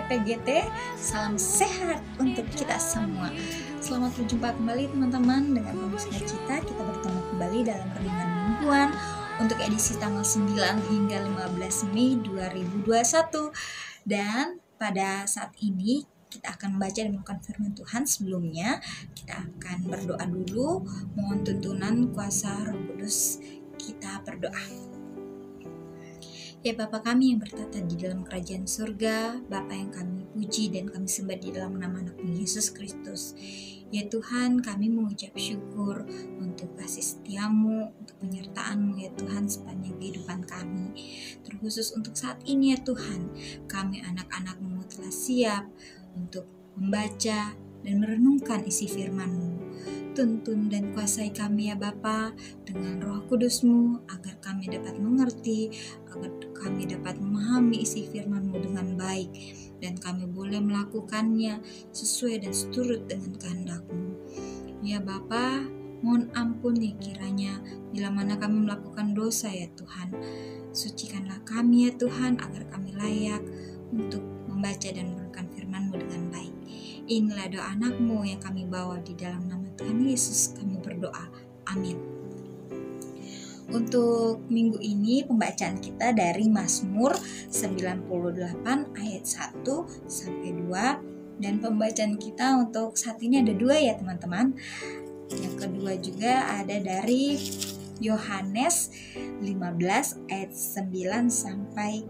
PGT. Salam sehat untuk kita semua. Selamat berjumpa kembali teman-teman. Dengan penuh sukacita kita bertemu kembali dalam renungan mingguan untuk edisi tanggal 9 hingga 15 Mei 2021. Dan pada saat ini kita akan membaca dan melakukan firman Tuhan. Sebelumnya kita akan berdoa dulu, mohon tuntunan kuasa Roh Kudus. Kita berdoa. Ya Bapa kami yang bertata di dalam kerajaan surga, Bapa yang kami puji dan kami sembah di dalam nama anak-Mu Yesus Kristus. Ya Tuhan, kami mengucap syukur untuk kasih setia-Mu, untuk penyertaan-Mu ya Tuhan sepanjang kehidupan kami. Terkhusus untuk saat ini ya Tuhan, kami anak-anak-Mu telah siap untuk membaca dan merenungkan isi firman-Mu. Tuntun dan kuasai kami ya Bapa dengan Roh Kudus-Mu agar kami dapat mengerti, agar kami dapat memahami isi firman-Mu dengan baik dan kami boleh melakukannya sesuai dan seturut dengan kehendak-Mu. Ya Bapa, mohon ampun ya kiranya bila mana kami melakukan dosa ya Tuhan. Sucikanlah kami ya Tuhan agar kami layak untuk membaca dan merenungkan firman-Mu dengan baik. Inilah doa anak-Mu yang kami bawa di dalam nama Tuhan Yesus kami berdoa. Amin. Untuk minggu ini pembacaan kita dari Mazmur 98 ayat 1 sampai 2. Dan pembacaan kita untuk saat ini ada 2 ya teman-teman. Yang kedua juga ada dari Yohanes 15 ayat 9 sampai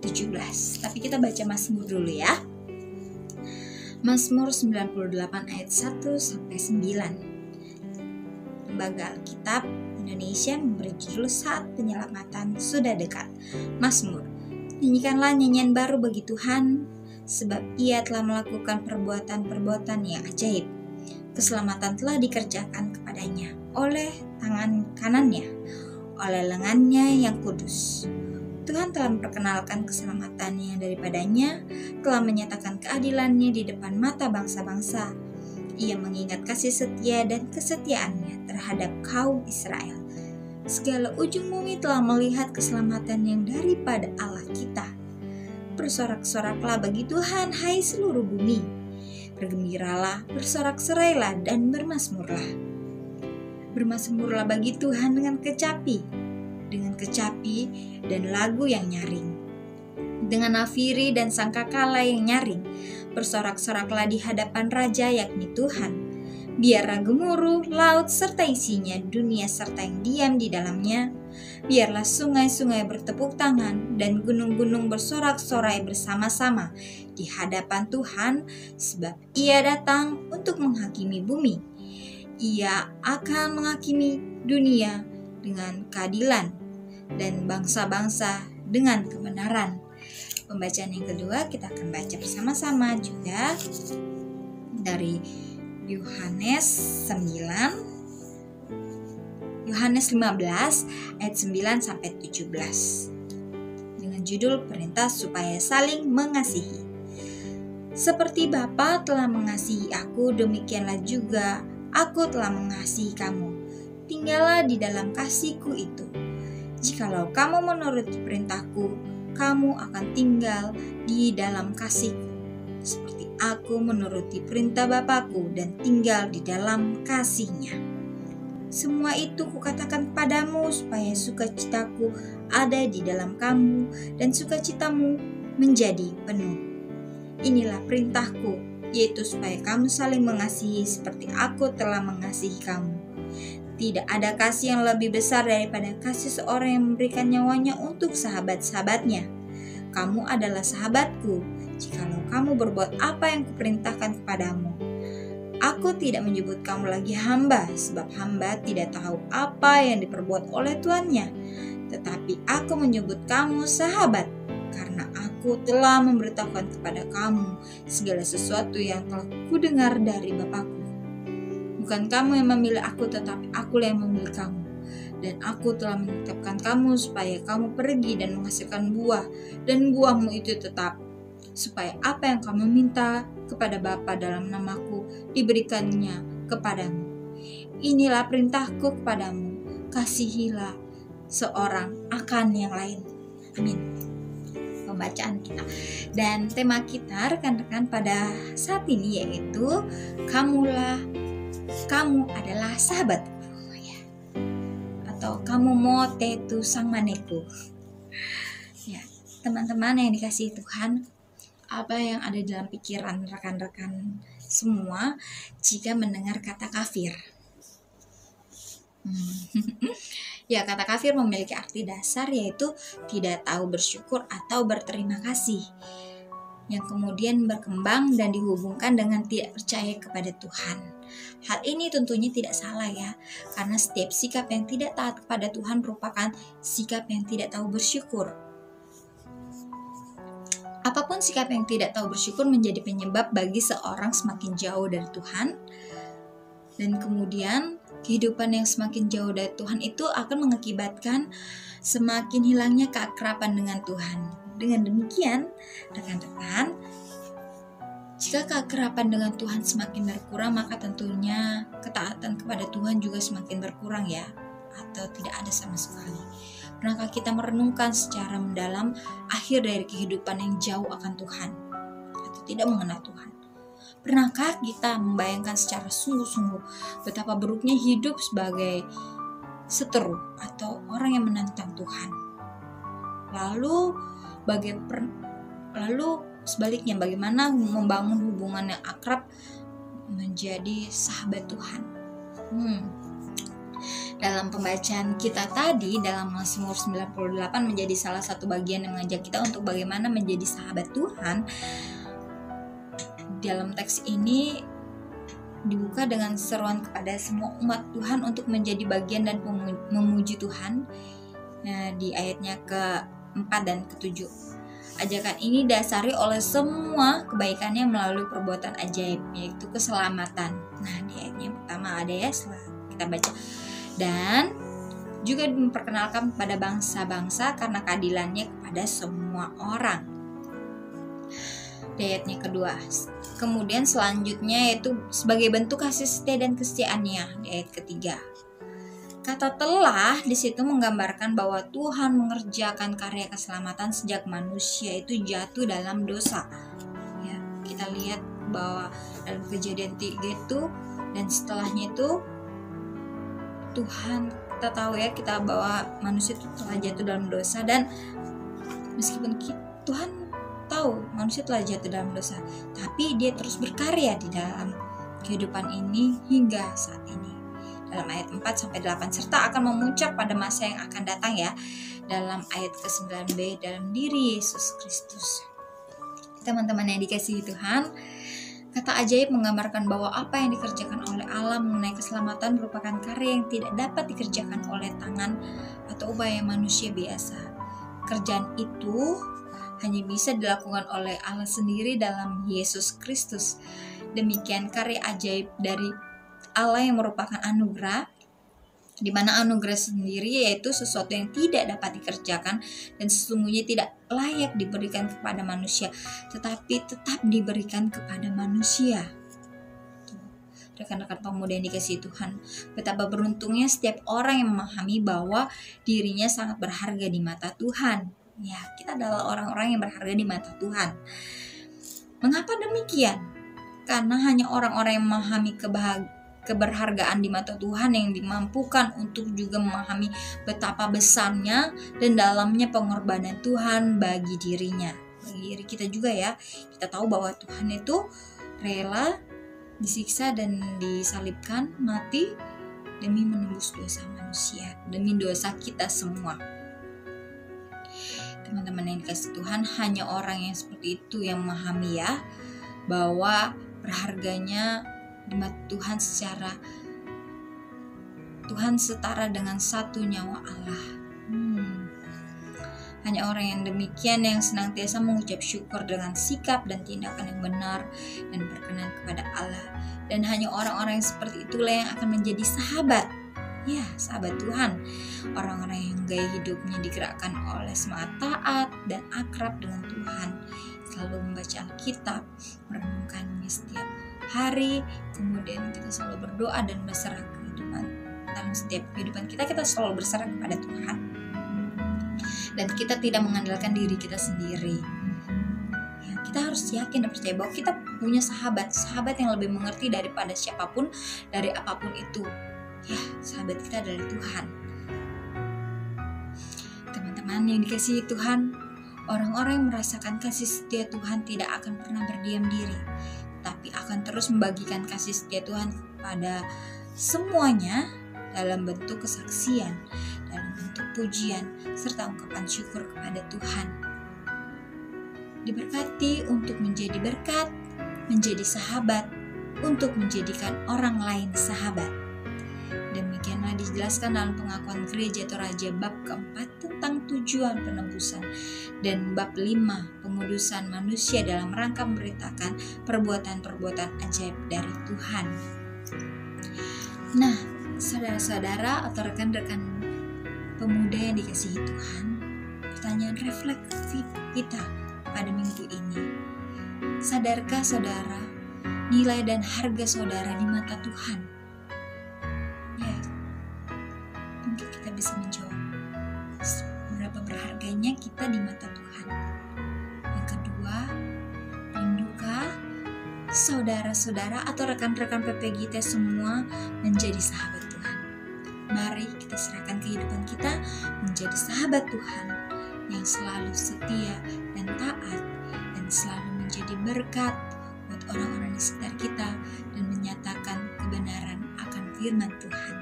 17. Tapi kita baca Mazmur dulu ya. Mazmur 98 ayat 1 sampai 9. Lembaga Alkitab Indonesia memberi judul Saat Penyelamatan Sudah Dekat. Mazmur. Nyanyikanlah nyanyian baru bagi Tuhan, sebab Ia telah melakukan perbuatan-perbuatan yang ajaib. Keselamatan telah dikerjakan kepadanya oleh tangan kanannya, oleh lengannya yang kudus. Tuhan telah memperkenalkan keselamatannya daripadanya, telah menyatakan keadilannya di depan mata bangsa-bangsa. Ia mengingat kasih setia dan kesetiaannya terhadap kaum Israel. Segala ujung bumi telah melihat keselamatan yang daripada Allah kita. Bersorak-soraklah bagi Tuhan, hai seluruh bumi. Bergembiralah, bersorak-sorailah, dan bermazmurlah. Bermazmurlah bagi Tuhan dengan kecapi dan lagu yang nyaring, dengan nafiri dan sangkakala yang nyaring. Bersorak-soraklah di hadapan Raja yakni Tuhan. Biarlah gemuruh laut serta isinya, dunia serta yang diam di dalamnya. Biarlah sungai-sungai bertepuk tangan dan gunung-gunung bersorak-sorai bersama-sama di hadapan Tuhan, sebab Ia datang untuk menghakimi bumi. Ia akan menghakimi dunia dengan keadilan dan bangsa-bangsa dengan kebenaran. Pembacaan yang kedua kita akan baca bersama-sama juga dari Yohanes 15 ayat 9 sampai 17 dengan judul Perintah Supaya Saling Mengasihi. Seperti Bapa telah mengasihi aku, demikianlah juga aku telah mengasihi kamu. Tinggallah di dalam kasih-Ku itu. Jikalau kamu menuruti perintah-Ku, kamu akan tinggal di dalam kasih-Ku, seperti aku menuruti perintah Bapa-Ku dan tinggal di dalam kasih-Nya. Semua itu Kukatakan kepadamu, supaya sukacita-Ku ada di dalam kamu dan sukacitamu menjadi penuh. Inilah perintah-Ku, yaitu supaya kamu saling mengasihi seperti aku telah mengasihi kamu. Tidak ada kasih yang lebih besar daripada kasih seorang yang memberikan nyawanya untuk sahabat-sahabatnya. Kamu adalah sahabatku, jikalau kamu berbuat apa yang Kuperintahkan kepadamu. Aku tidak menyebut kamu lagi hamba, sebab hamba tidak tahu apa yang diperbuat oleh tuannya. Tetapi aku menyebut kamu sahabat, karena aku telah memberitahukan kepada kamu segala sesuatu yang telah Kudengar dari Bapa-Ku. Bukan kamu yang memilih aku, tetapi aku yang memilih kamu. Dan aku telah menetapkan kamu supaya kamu pergi dan menghasilkan buah, dan buahmu itu tetap, supaya apa yang kamu minta kepada Bapa dalam namaku diberikannya kepadamu. Inilah perintahku kepadamu, kasihilah seorang akan yang lain. Amin. pembacaan kita. Dan tema kita rekan-rekan pada saat ini yaitu kamu adalah sahabatku, ya. Atau kamu mote tu sang maneku. Ya, teman-teman yang dikasihi Tuhan, apa yang ada dalam pikiran rekan-rekan semua jika mendengar kata kafir? Ya, kata kafir memiliki arti dasar yaitu tidak tahu bersyukur atau berterima kasih, yang kemudian berkembang dan dihubungkan dengan tidak percaya kepada Tuhan. Hal ini tentunya tidak salah ya, karena setiap sikap yang tidak taat kepada Tuhan merupakan sikap yang tidak tahu bersyukur. Apapun sikap yang tidak tahu bersyukur menjadi penyebab bagi seorang semakin jauh dari Tuhan, dan kemudian kehidupan yang semakin jauh dari Tuhan itu akan mengakibatkan semakin hilangnya keakraban dengan Tuhan. Dengan demikian, rekan-rekan, jika keakraban dengan Tuhan semakin berkurang, maka tentunya ketaatan kepada Tuhan juga semakin berkurang ya, atau tidak ada sama sekali. Pernahkah kita merenungkan secara mendalam akhir dari kehidupan yang jauh akan Tuhan atau tidak mengenal Tuhan? Pernahkah kita membayangkan secara sungguh-sungguh betapa buruknya hidup sebagai seteru atau orang yang menantang Tuhan? Lalu sebaliknya, bagaimana membangun hubungan yang akrab menjadi sahabat Tuhan? Dalam pembacaan kita tadi, dalam Mazmur 98 menjadi salah satu bagian yang mengajak kita untuk bagaimana menjadi sahabat Tuhan. Dalam teks ini dibuka dengan seruan kepada semua umat Tuhan untuk menjadi bagian dan memuji Tuhan. Nah, di ayatnya ke-4 dan ke-7. Ajakan ini dasari oleh semua kebaikannya melalui perbuatan ajaib, yaitu keselamatan. Nah, di ayatnya yang pertama ada ya, setelah kita baca. Dan juga memperkenalkan kepada bangsa-bangsa karena keadilannya kepada semua orang. Di ayatnya kedua. Kemudian selanjutnya yaitu sebagai bentuk kasih setia dan kesetiaannya di ayat ketiga. Kata telah di situ menggambarkan bahwa Tuhan mengerjakan karya keselamatan sejak manusia itu jatuh dalam dosa. Ya, kita lihat bahwa dalam Kejadian 3 itu dan setelahnya itu Tuhan, kita tahu ya, kita bahwa manusia itu telah jatuh dalam dosa, dan meskipun Tuhan tahu manusia telah jatuh dalam dosa, tapi dia terus berkarya di dalam kehidupan ini hingga saat ini. Dalam ayat 4-8 serta akan memuncak pada masa yang akan datang ya, dalam ayat ke-9b dalam diri Yesus Kristus. Teman-teman yang dikasihi Tuhan, kata ajaib menggambarkan bahwa apa yang dikerjakan oleh Allah mengenai keselamatan merupakan karya yang tidak dapat dikerjakan oleh tangan atau upaya manusia biasa. Kerjaan itu hanya bisa dilakukan oleh Allah sendiri dalam Yesus Kristus. Demikian karya ajaib dari Allah yang merupakan anugerah, di mana anugerah sendiri yaitu sesuatu yang tidak dapat dikerjakan dan sesungguhnya tidak layak diberikan kepada manusia, tetapi tetap diberikan kepada manusia. Rekan-rekan pemuda yang dikasihi Tuhan, betapa beruntungnya setiap orang yang memahami bahwa dirinya sangat berharga di mata Tuhan. Ya, kita adalah orang-orang yang berharga di mata Tuhan. Mengapa demikian? Karena hanya orang-orang yang memahami keberhargaan di mata Tuhan yang dimampukan untuk juga memahami betapa besarnya dan dalamnya pengorbanan Tuhan bagi dirinya, bagi diri kita juga ya. Kita tahu bahwa Tuhan itu rela disiksa dan disalibkan, mati demi menembus dosa manusia, demi dosa kita semua. Teman-teman yang dikasihi Tuhan, hanya orang yang seperti itu yang memahami ya, bahwa berharganya di mata Tuhan secara Tuhan setara dengan satu nyawa Allah. Hanya orang yang demikian yang senantiasa mengucap syukur dengan sikap dan tindakan yang benar dan berkenan kepada Allah. Dan hanya orang-orang yang seperti itulah yang akan menjadi sahabat. Ya, sahabat Tuhan. Orang-orang yang gaya hidupnya digerakkan oleh semangat taat dan akrab dengan Tuhan. Selalu membaca Alkitab, merenungkannya setiap hari, kemudian kita selalu berdoa dan berserah kehidupan. Dalam setiap kehidupan kita selalu berserah kepada Tuhan. dan kita tidak mengandalkan diri kita sendiri. Ya, kita harus yakin dan percaya bahwa kita punya sahabat yang lebih mengerti daripada siapapun, dari apapun itu. Ya, sahabat kita adalah Tuhan. Teman-teman yang dikasihi Tuhan, orang-orang yang merasakan kasih setia Tuhan tidak akan pernah berdiam diri, tapi akan terus membagikan kasih setia Tuhan kepada semuanya dalam bentuk kesaksian, dalam bentuk pujian, serta ungkapan syukur kepada Tuhan. Diberkati untuk menjadi berkat, menjadi sahabat, untuk menjadikan orang lain sahabat. Demikianlah dijelaskan dalam pengakuan gereja Toraja bab keempat tentang tujuan penebusan, dan bab 5 pengudusan manusia dalam rangka memberitakan perbuatan-perbuatan ajaib dari Tuhan. Nah, saudara-saudara atau rekan-rekan pemuda yang dikasihi Tuhan, pertanyaan refleksi kita pada minggu ini: sadarkah saudara nilai dan harga saudara di mata Tuhan? Ya, mungkin kita bisa menjawab seberapa berharganya kita di mata Tuhan. Yang kedua, rindukah saudara-saudara atau rekan-rekan PPGT semua menjadi sahabat Tuhan? Mari kita serahkan kehidupan kita menjadi sahabat Tuhan yang selalu setia dan taat, dan selalu menjadi berkat buat orang-orang di sekitar kita, dan menyatakan kebenaran akan firman Tuhan.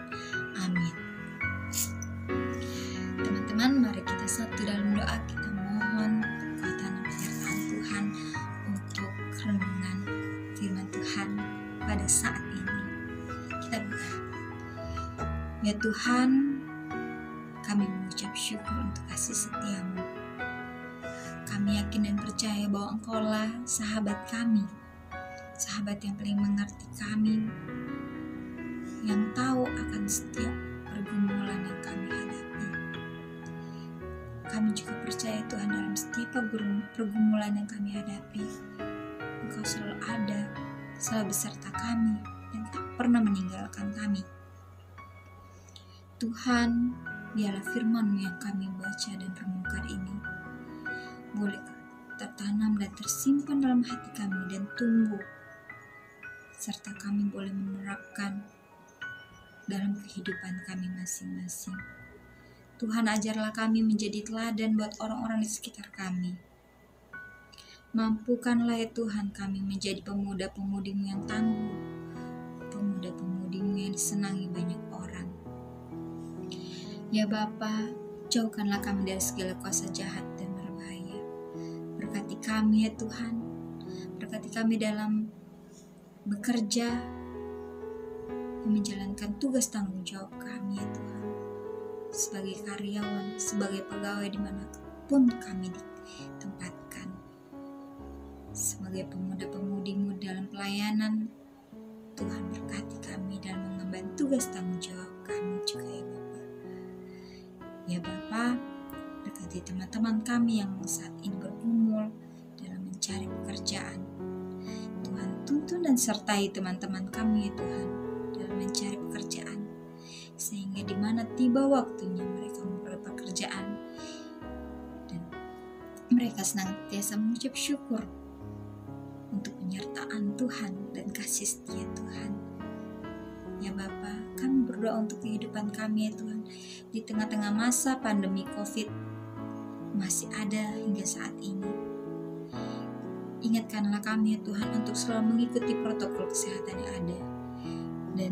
Amin. Teman-teman, mari kita satu dalam doa. Kita mohon kekuatan dan penyertaan Tuhan untuk renungan firman Tuhan pada saat ini. Kita berdoa. Ya Tuhan, kami mengucap syukur untuk kasih setiamu. Kami yakin dan percaya bahwa Engkaulah sahabat kami, sahabat yang paling mengerti kami, yang tahu akan setiap pergumulan yang kami hadapi. Kami juga percaya Tuhan, dalam setiap pergumulan yang kami hadapi, Engkau selalu ada, selalu beserta kami, dan tak pernah meninggalkan kami. Tuhan, biarlah firman-Mu yang kami baca dan renungkan ini boleh tertanam dan tersimpan dalam hati kami dan tumbuh, serta kami boleh menerapkan dalam kehidupan kami masing-masing. Tuhan, ajarlah kami menjadi teladan buat orang-orang di sekitar kami. Mampukanlah ya Tuhan kami menjadi pemuda-pemudimu yang tangguh, pemuda-pemudimu yang disenangi banyak orang. Ya Bapa, jauhkanlah kami dari segala kuasa jahat dan berbahaya. Berkati kami ya Tuhan, berkati kami dalam bekerja dan menjalankan tugas tanggung jawab kami ya Tuhan, sebagai karyawan, sebagai pegawai dimanapun kami ditempatkan, sebagai pemuda-pemudimu dalam pelayanan. Tuhan, berkati kami dalam mengemban tugas tanggung jawab kami juga ya Bapa. Ya Bapa, berkati teman-teman kami yang saat ini bergumul dalam mencari pekerjaan. Tuhan, tuntun dan sertai teman-teman kami ya Tuhan dalam mencari pekerjaan, sehingga di mana tiba waktunya mereka memperoleh pekerjaan, dan mereka senantiasa mengucap syukur untuk penyertaan Tuhan dan kasih setia Tuhan. Ya Bapa, kami berdoa untuk kehidupan kami ya Tuhan, di tengah-tengah masa pandemi COVID masih ada hingga saat ini. Ingatkanlah kami ya Tuhan untuk selalu mengikuti protokol kesehatan yang ada, dan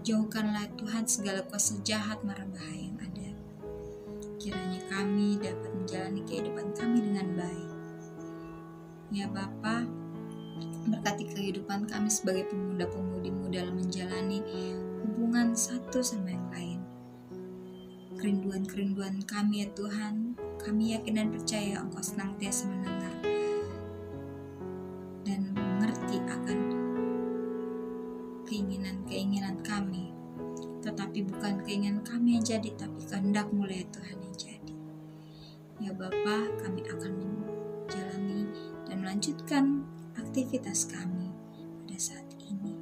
jauhkanlah Tuhan segala kuasa jahat mara bahaya yang ada. Kiranya kami dapat menjalani kehidupan kami dengan baik. Ya Bapa, berkati kehidupan kami sebagai pemuda-pemudimu dalam menjalani hubungan satu sama yang lain. Kerinduan-kerinduan kami ya Tuhan, kami yakin dan percaya Engkau senantiasa mendengar dan mengerti akan keinginan-keinginan kami. Tetapi bukan keinginan kami yang jadi, tapi kehendak-Mu ya Tuhan yang jadi. Ya Bapa, kami akan menjalani dan melanjutkan aktivitas kami pada saat ini.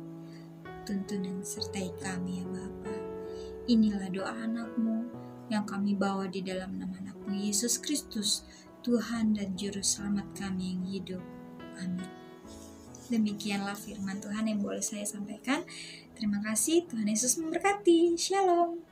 Tuntun dan sertai kami ya Bapa. Inilah doa anak-Mu yang kami bawa di dalam nama anak-Mu salibmu Yesus Kristus, Tuhan dan Juru Selamat kami yang hidup. Amin. Demikianlah firman Tuhan yang boleh saya sampaikan. Terima kasih, Tuhan Yesus memberkati. Shalom.